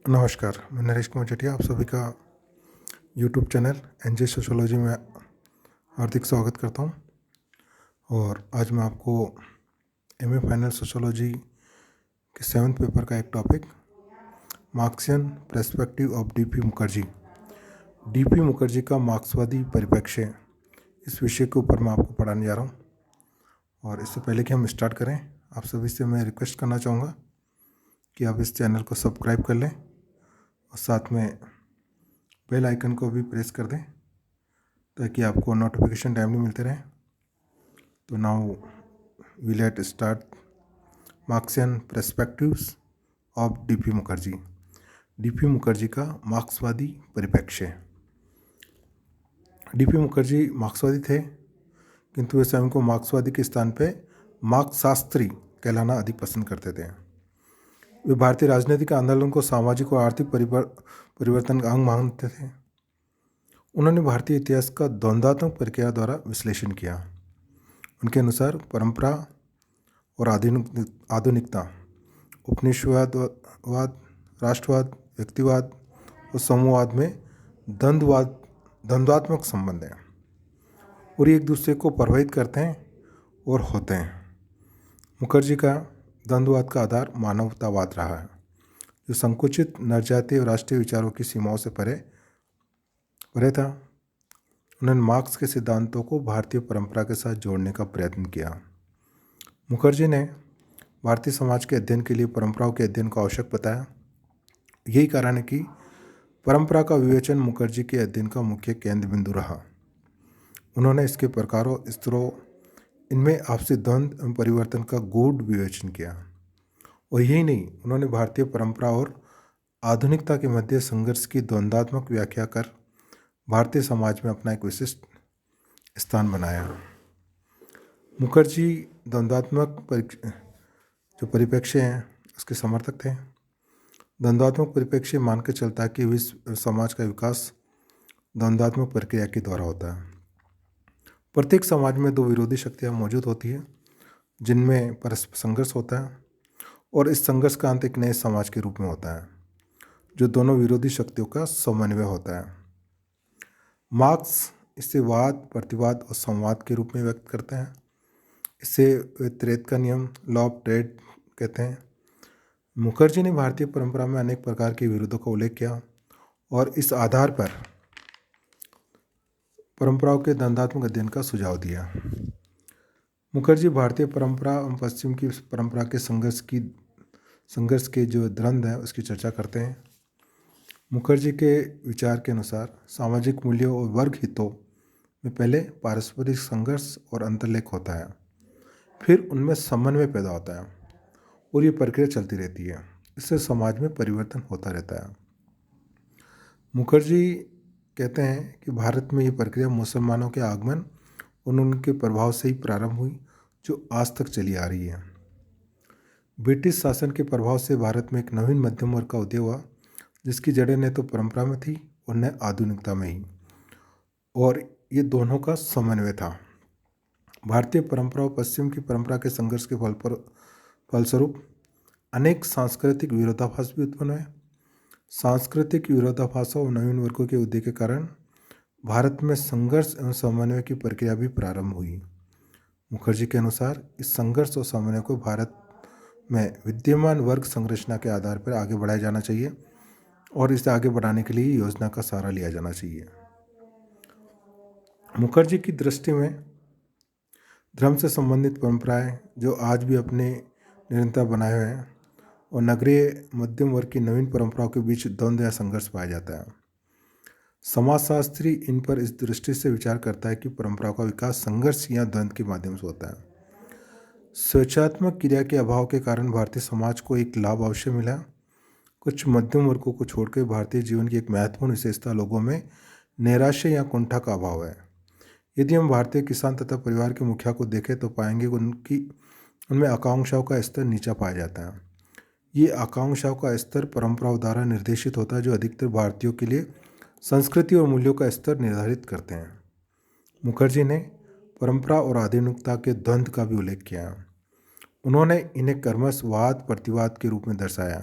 नमस्कार, मैं नरेश कुमार चटिया आप सभी का यूट्यूब चैनल एनजे सोशियोलॉजी में हार्दिक स्वागत करता हूं। और आज मैं आपको एमए फाइनल सोशियोलॉजी के 7th पेपर का एक topic Marxian perspective of DP Mukherjee का मार्क्सवादी परिप्रेक्ष्य, इस विषय के ऊपर मैं आपको पढ़ाने जा रहा हूं। और इससे पहले कि हम स्टार्ट करें, आप सभी से मैं रिक्वेस्ट करना चाहूँगा कि आप इस चैनल को सब्सक्राइब कर लें और साथ में बेल आइकन को भी प्रेस कर दें ताकि आपको नोटिफिकेशन टाइमली मिलते रहे। तो now we let start Marxian perspectives of DP Mukherjee का मार्क्सवादी परिप्रेक्ष्य। डीपी मुखर्जी मार्क्सवादी थे, किंतु वे स्वयं को मार्क्सवादी के स्थान पे मार्क्सशास्त्री कहलाना अधिक पसंद करते थे। वे भारतीय राजनीतिक आंदोलन को सामाजिक और आर्थिक परिवर्तन का अंग मानते थे। उन्होंने भारतीय इतिहास का द्वंद्वात्मक प्रक्रिया द्वारा विश्लेषण किया। उनके अनुसार परंपरा और आधुनिकता, उपनिवेशवाद, राष्ट्रवाद, व्यक्तिवाद और समूहवाद में द्वंद्वात्मक संबंध हैं और ये एक दूसरे को प्रभावित करते हैं और होते हैं। मुखर्जी का द्वंद्ववाद का आधार मानवतावाद रहा है, जो संकुचित नरजातीय और राष्ट्रीय विचारों की सीमाओं से परे था। उन्होंने मार्क्स के सिद्धांतों को भारतीय परंपरा के साथ जोड़ने का प्रयत्न किया। मुखर्जी ने भारतीय समाज के अध्ययन के लिए परंपराओं के अध्ययन को आवश्यक बताया। यही कारण है कि परंपरा का विवेचन मुखर्जी के अध्ययन का मुख्य केंद्र बिंदु रहा। उन्होंने इसके प्रकारों, स्तरों, इनमें आपसी द्वंद्व एवं परिवर्तन का गूढ़ विवेचन किया। और यही नहीं, उन्होंने भारतीय परंपरा और आधुनिकता के मध्य संघर्ष की द्वंद्वात्मक व्याख्या कर भारतीय समाज में अपना एक विशिष्ट स्थान बनाया। मुखर्जी द्वंद्वात्मक जो परिप्रेक्ष्य हैं उसके समर्थक थे। द्वंद्वात्मक परिप्रेक्ष्य मान के चलता है कि विश्व समाज का विकास द्वंद्वात्मक प्रक्रिया के द्वारा होता है। प्रत्येक समाज में दो विरोधी शक्तियाँ मौजूद होती है जिनमें परस्पर संघर्ष होता है और इस संघर्ष का अंत एक नए समाज के रूप में होता है जो दोनों विरोधी शक्तियों का समन्वय होता है। मार्क्स इसे वाद, प्रतिवाद और संवाद के रूप में व्यक्त करते हैं। इसे त्रेत का नियम, लॉ ऑफ ट्रेड कहते हैं। मुखर्जी ने भारतीय परंपरा में अनेक प्रकार के विरोधों का उल्लेख किया और इस आधार पर परंपराओं के द्वंद्वात्मक अध्ययन का सुझाव दिया। मुखर्जी भारतीय परंपरा और पश्चिम की परंपरा के संघर्ष के जो द्वंद्व है उसकी चर्चा करते हैं। मुखर्जी के विचार के अनुसार सामाजिक मूल्यों और वर्ग हितों में पहले पारस्परिक संघर्ष और अंतर्लेख होता है, फिर उनमें समन्वय पैदा होता है और ये प्रक्रिया चलती रहती है। इससे समाज में परिवर्तन होता रहता है। मुखर्जी कहते हैं कि भारत में ये प्रक्रिया मुसलमानों के आगमन और उनके प्रभाव से ही प्रारंभ हुई, जो आज तक चली आ रही है। ब्रिटिश शासन के प्रभाव से भारत में एक नवीन मध्यम वर्ग का उदय हुआ, जिसकी जड़ें न तो परंपरा में थी और न आधुनिकता में ही, और ये दोनों का समन्वय था। भारतीय परंपरा और पश्चिम की परंपरा के संघर्ष के फलस्वरूप अनेक सांस्कृतिक विरोधाभास भी उत्पन्न हुए। सांस्कृतिक विरोधाभासों और नवीन वर्गों के उदय के कारण भारत में संघर्ष एवं समन्वय की प्रक्रिया भी प्रारंभ हुई। मुखर्जी के अनुसार इस संघर्ष और समन्वय को भारत में विद्यमान वर्ग संरचना के आधार पर आगे बढ़ाया जाना चाहिए और इसे आगे बढ़ाने के लिए योजना का सहारा लिया जाना चाहिए। मुखर्जी की दृष्टि में धर्म से संबंधित परंपराएं जो आज भी अपने निरंतर बनाए हुए हैं और नगरीय मध्यम वर्ग की नवीन परंपराओं के बीच द्वंद्व या संघर्ष पाया जाता है। समाजशास्त्री इन पर इस दृष्टि से विचार करता है कि परंपराओं का विकास संघर्ष या द्वंद्व के माध्यम से होता है। स्वेच्छात्मक क्रिया के अभाव के कारण भारतीय समाज को एक लाभ अवश्य मिला। कुछ मध्यम वर्गों को छोड़कर भारतीय जीवन की एक महत्वपूर्ण विशेषता लोगों में नैराश्य या कुंठा का अभाव है। यदि हम भारतीय किसान तथा परिवार के मुखिया को देखें तो पाएंगे उनमें आकांक्षाओं का स्तर नीचा पाया जाता है। ये आकांक्षाओं का स्तर परंपराओं द्वारा निर्देशित होता है, जो अधिकतर भारतीयों के लिए संस्कृति और मूल्यों का स्तर निर्धारित करते हैं। मुखर्जी ने परंपरा और आधुनिकता के द्वंद्व का भी उल्लेख किया। उन्होंने इन्हें क्रमशः वाद, प्रतिवाद के रूप में दर्शाया।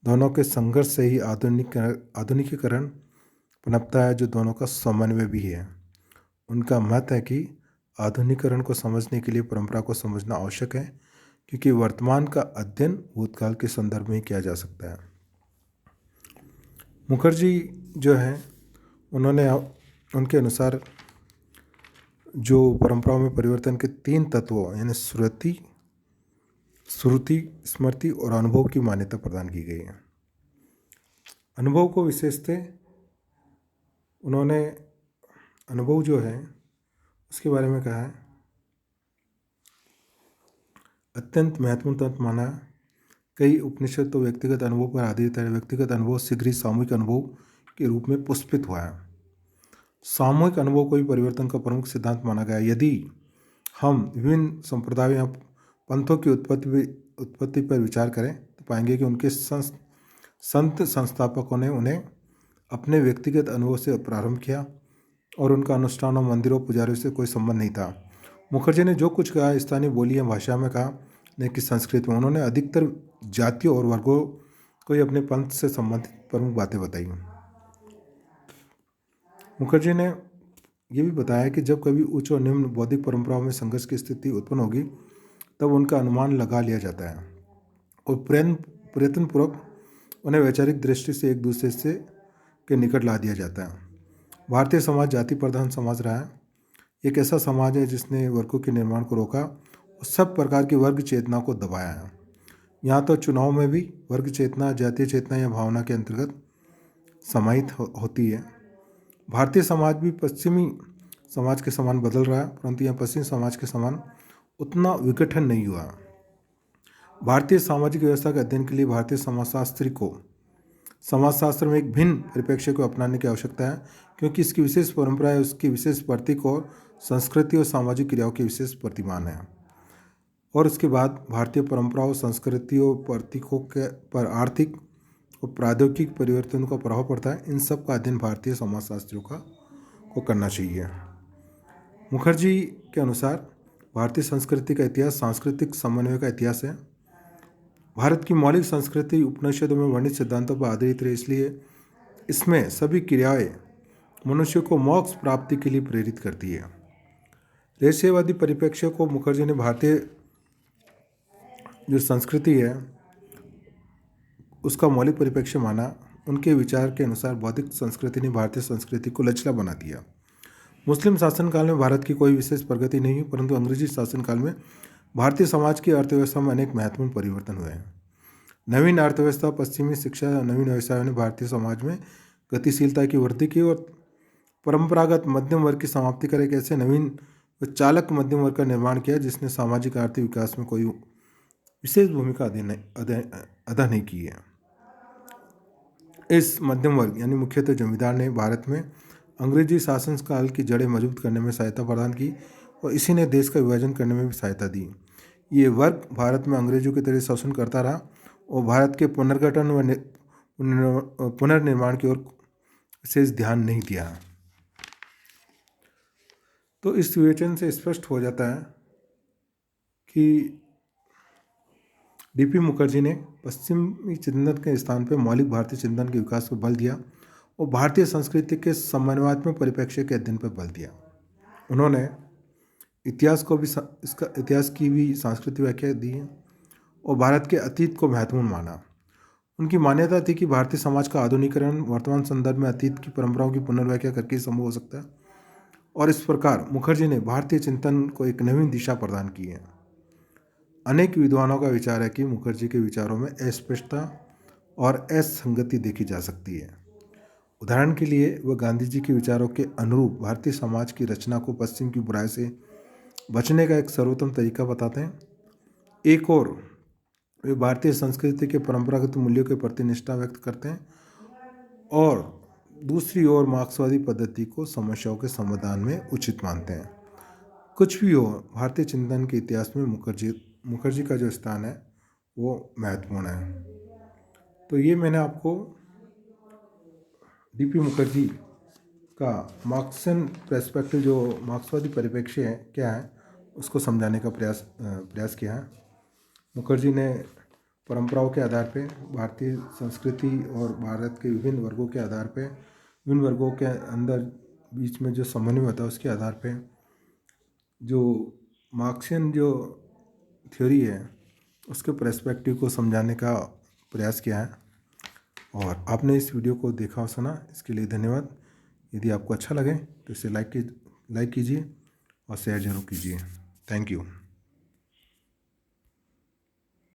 दोनों के संघर्ष से ही आधुनिकीकरण पनपता है, जो दोनों का समन्वय भी है। उनका मत है कि आधुनिकीकरण को समझने के लिए परंपरा को समझना आवश्यक है, क्योंकि वर्तमान का अध्ययन भूतकाल के संदर्भ में ही किया जा सकता है। मुखर्जी जो है, उन्होंने उनके अनुसार जो परंपराओं में परिवर्तन के 3 तत्वों यानी श्रुति, स्मृति और अनुभव की मान्यता प्रदान की गई है। अनुभव को विशेषते उन्होंने अनुभव जो है उसके बारे में कहा है, अत्यंत महत्वपूर्ण तत्व माना। कई उपनिषद तो व्यक्तिगत अनुभव पर आधारित है। व्यक्तिगत अनुभव शीघ्र ही सामूहिक अनुभव के रूप में पुष्पित हुआ है। सामूहिक अनुभव को भी परिवर्तन का प्रमुख सिद्धांत माना गया। यदि हम विभिन्न संप्रदायों या पंथों की उत्पत्ति पर विचार करें तो पाएंगे कि उनके संत संस्थापकों ने उन्हें अपने व्यक्तिगत अनुभव से प्रारंभ किया और उनका अनुष्ठानों, मंदिरों, पुजारियों से कोई संबंध नहीं था। मुखर्जी ने जो कुछ कहा स्थानीय बोली या भाषा में कहा, न कि संस्कृत में। उन्होंने अधिकतर जातियों और वर्गों को ही अपने पंथ से संबंधित प्रमुख बातें बताई। मुखर्जी ने यह भी बताया कि जब कभी उच्च और निम्न बौद्धिक परंपराओं में संघर्ष की स्थिति उत्पन्न होगी तब उनका अनुमान लगा लिया जाता है और प्रयत्नपूर्वक उन्हें वैचारिक दृष्टि से एक दूसरे से के निकट ला दिया जाता है। भारतीय समाज जाति प्रधान समाज रहा है। एक ऐसा समाज है जिसने वर्गों के निर्माण को रोका और सब प्रकार की वर्ग चेतना को दबाया है। यहाँ तो चुनाव में भी वर्ग चेतना, जातीय चेतना या भावना के अंतर्गत समाहित होती है। भारतीय समाज भी पश्चिमी समाज के समान बदल रहा है, परंतु यहाँ पश्चिमी समाज के समान उतना विघटन नहीं हुआ। भारतीय सामाजिक व्यवस्था के अध्ययन के लिए भारतीय समाजशास्त्र में एक भिन्न परिप्रेक्ष्य को अपनाने की आवश्यकता है, क्योंकि इसकी विशेष परंपरा है, उसकी विशेष प्रतीक और संस्कृति और सामाजिक क्रियाओं के विशेष प्रतिमान है। और उसके बाद भारतीय परंपराओं, संस्कृतियों, प्रतीकों के पर आर्थिक और प्रौद्योगिक परिवर्तनों का प्रभाव पड़ता है। इन सब का अध्ययन भारतीय समाजशास्त्रियों को करना चाहिए। मुखर्जी के अनुसार भारतीय संस्कृति का इतिहास सांस्कृतिक समन्वय का इतिहास है। भारत की मौलिक संस्कृति उपनिषदों में वर्णित सिद्धांतों पर आधारित है, इसलिए इसमें सभी क्रियाएं मनुष्य को मोक्ष प्राप्ति के लिए प्रेरित करती है। रहस्यवादी परिप्रेक्ष्य को मुखर्जी ने भारतीय जो संस्कृति है उसका मौलिक परिप्रेक्ष्य माना। उनके विचार के अनुसार बौद्धिक संस्कृति ने भारतीय संस्कृति को लचीला बना दिया। मुस्लिम शासनकाल में भारत की कोई विशेष प्रगति नहीं हुई, परंतु अंग्रेजी शासनकाल में भारतीय समाज की अर्थव्यवस्था में अनेक महत्वपूर्ण परिवर्तन हुए हैं। नवीन अर्थव्यवस्था, पश्चिमी शिक्षा, नवीन व्यवसायों ने भारतीय समाज में गतिशीलता की वृद्धि की और परंपरागत मध्यम वर्ग की समाप्ति कर एक ऐसे नवीन व चालक मध्यम वर्ग का निर्माण किया जिसने सामाजिक आर्थिक विकास में कोई विशेष भूमिका अदा नहीं की है। इस मध्यम वर्ग यानी मुख्यतः जमींदार ने भारत में अंग्रेजी शासनकाल की जड़ें मजबूत करने में सहायता प्रदान की और इसी ने देश का विभाजन करने में भी सहायता दी। ये वर्ग भारत में अंग्रेजों की तरह शासन करता रहा और भारत के पुनर्गठन व पुनर्निर्माण की ओर विशेष ध्यान नहीं दिया। तो इस विवेचन से स्पष्ट हो जाता है कि डीपी मुखर्जी ने पश्चिमी चिंतन के स्थान पर मौलिक भारतीय चिंतन के विकास पर बल दिया और भारतीय संस्कृति के समन्वयात्मक परिप्रेक्ष्य के अध्ययन पर बल दिया। उन्होंने इतिहास की भी सांस्कृतिक व्याख्या दी है और भारत के अतीत को महत्वपूर्ण माना। उनकी मान्यता थी कि भारतीय समाज का आधुनिकीकरण वर्तमान संदर्भ में अतीत की परंपराओं की पुनर्व्याख्या करके संभव हो सकता है और इस प्रकार मुखर्जी ने भारतीय चिंतन को एक नवीन दिशा प्रदान की है। अनेक विद्वानों का विचार है कि मुखर्जी के विचारों में अस्पष्टता और असंगति देखी जा सकती है। उदाहरण के लिए वह गांधी जी के विचारों के अनुरूप भारतीय समाज की रचना को पश्चिम की बुराई से बचने का एक सर्वोत्तम तरीका बताते हैं। एक और वे भारतीय संस्कृति के परंपरागत मूल्यों के प्रति निष्ठा व्यक्त करते हैं और दूसरी ओर मार्क्सवादी पद्धति को समस्याओं के समाधान में उचित मानते हैं। कुछ भी हो, भारतीय चिंतन के इतिहास में मुखर्जी का जो स्थान है वो महत्वपूर्ण है। तो ये मैंने आपको डीपी मुखर्जी का मार्क्सियन पर्सपेक्टिव, जो मार्क्सवादी परिप्रेक्ष्य है क्या है, उसको समझाने का प्रयास किया है। मुखर्जी ने परंपराओं के आधार पे, भारतीय संस्कृति और भारत के विभिन्न वर्गों के आधार पे, विभिन्न वर्गों के अंदर बीच में जो समन्वय होता है उसके आधार पे जो मार्क्सियन जो थ्योरी है उसके पर्सपेक्टिव को समझाने का प्रयास किया है। और आपने इस वीडियो को देखा और सुना, इसके लिए धन्यवाद। यदि आपको अच्छा लगे तो इसे लाइक कीजिए और शेयर जरूर कीजिए। Thank you.